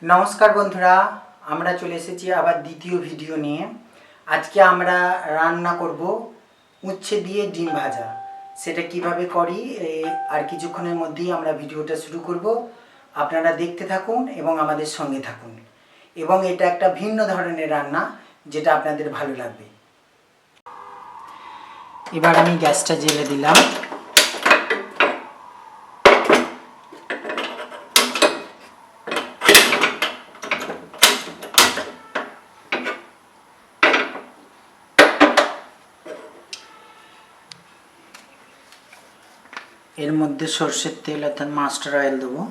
नमस्कार बंधुरा আমরা চলে এসেছি আবার দ্বিতীয় ভিডিও নিয়ে। আজকে আমরা রান্না করব উচ্ছে দিয়ে ডিম ভাজা। সেটা কিভাবে করি আর কিছুক্ষণের মধ্যেই আমরা ভিডিওটা শুরু করব। আপনারা দেখতে থাকুন এবং আমাদের সঙ্গে থাকুন। এবং এটা একটা ভিন্ন ধরনের রান্না যেটা আপনাদের ভালো লাগবে। এবার আমি গ্যাসটা জ্বেলে দিলাম। এর মধ্যে সরষের তেল অর্থাৎ মাস্টার অয়েল দেবো।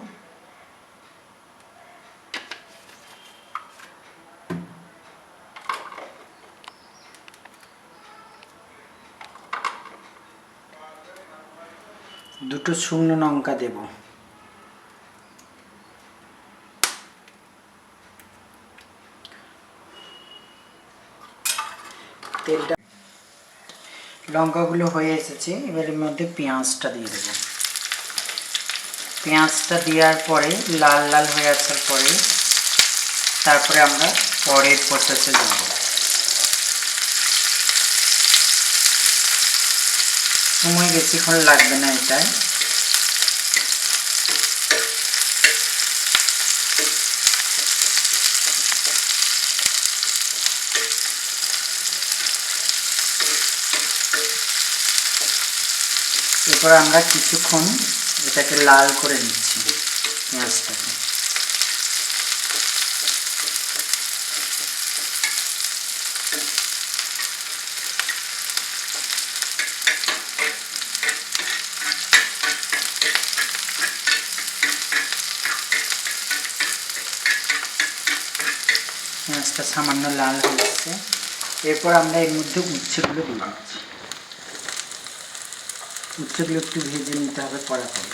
দুটো শুকনো লঙ্কা দেব। তেলটা লঙ্কাগুলো হয়ে এসেছে, এবার এর মধ্যে পেঁয়াজটা দিয়ে দেবো। পেঁয়াজটা দেওয়ার পরে লাল লাল হয়ে আসার পরে তারপরে আমরা পরের প্রসেসে যাব। সময় বেশিক্ষণ লাগবে না এটায়। এরপর আমরা কিছুক্ষণ এটাকে লাল করে নিচ্ছি পেঁয়াজটাকে। পেঁয়াজটা সামান্য লাল হয়ে যাচ্ছে। এরপর আমরা এর মধ্যে উচ্ছেগুলো দিয়ে দিচ্ছি। উচ্ছেগুলো একটু ভেজে নিতে হবে কড়া করে।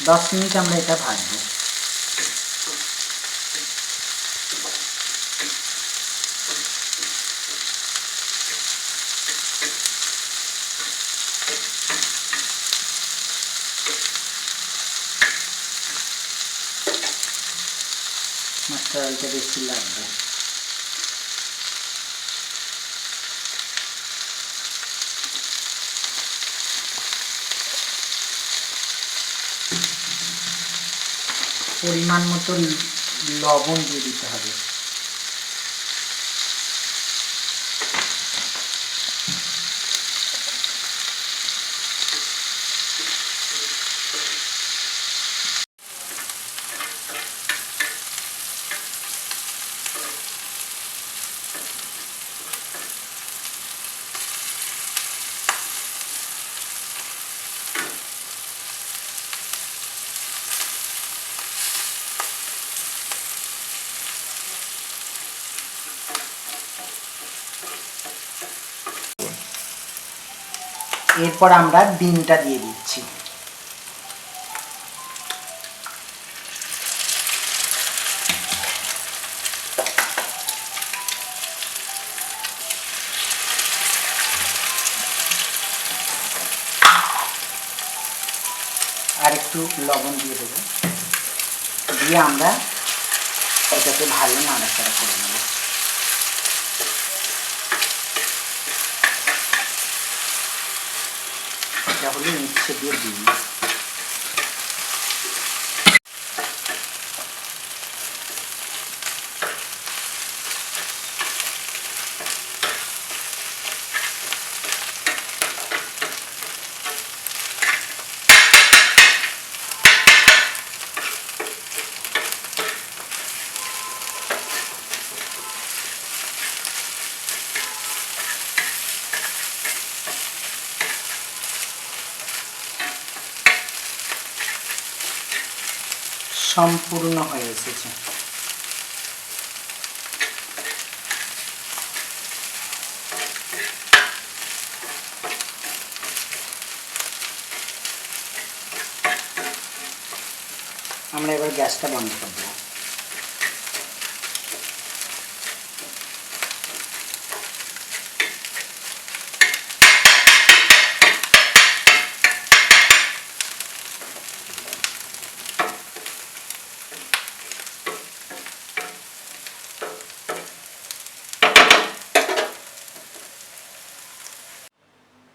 দশ মিনিট আমরা এটা ভাজবো। মাস্টার অয়েলটা বেশি লাগবে। পরিমাণ মতো লবণ দিয়ে দিতে হবে। এরপর আমরা ডিমটা দিয়ে দিচ্ছি। আর একটু লবণ দিয়ে দেবো, দিয়ে আমরা এটাকে ভালো নাড়াচাড়া করে নেব। এটা হলো উচ্ছে দিয়ে ডিম। সম্পূর্ণ হয়ে এসেছে। আমরা এবার গ্যাসটা বন্ধ করে দেবো।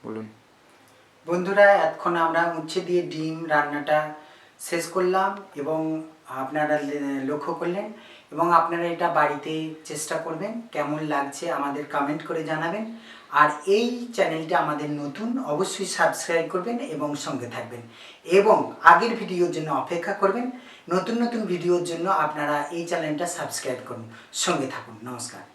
বলুন। বন্ধুরা, এতক্ষণ আমরা উচ্ছে দিয়ে ডিম রান্নাটা শেষ করলাম এবং আপনারা লক্ষ্য করলেন এবং আপনারা এটা বাড়িতে চেষ্টা করবেন। কেমন লাগছে আমাদের কমেন্ট করে জানাবেন। আর এই চ্যানেলটা আমাদের নতুন, অবশ্যই সাবস্ক্রাইব করবেন এবং সঙ্গে থাকবেন এবং আগের ভিডিওর জন্য অপেক্ষা করবেন। নতুন নতুন ভিডিওর জন্য আপনারা এই চ্যানেলটা সাবস্ক্রাইব করুন, সঙ্গে থাকুন। নমস্কার।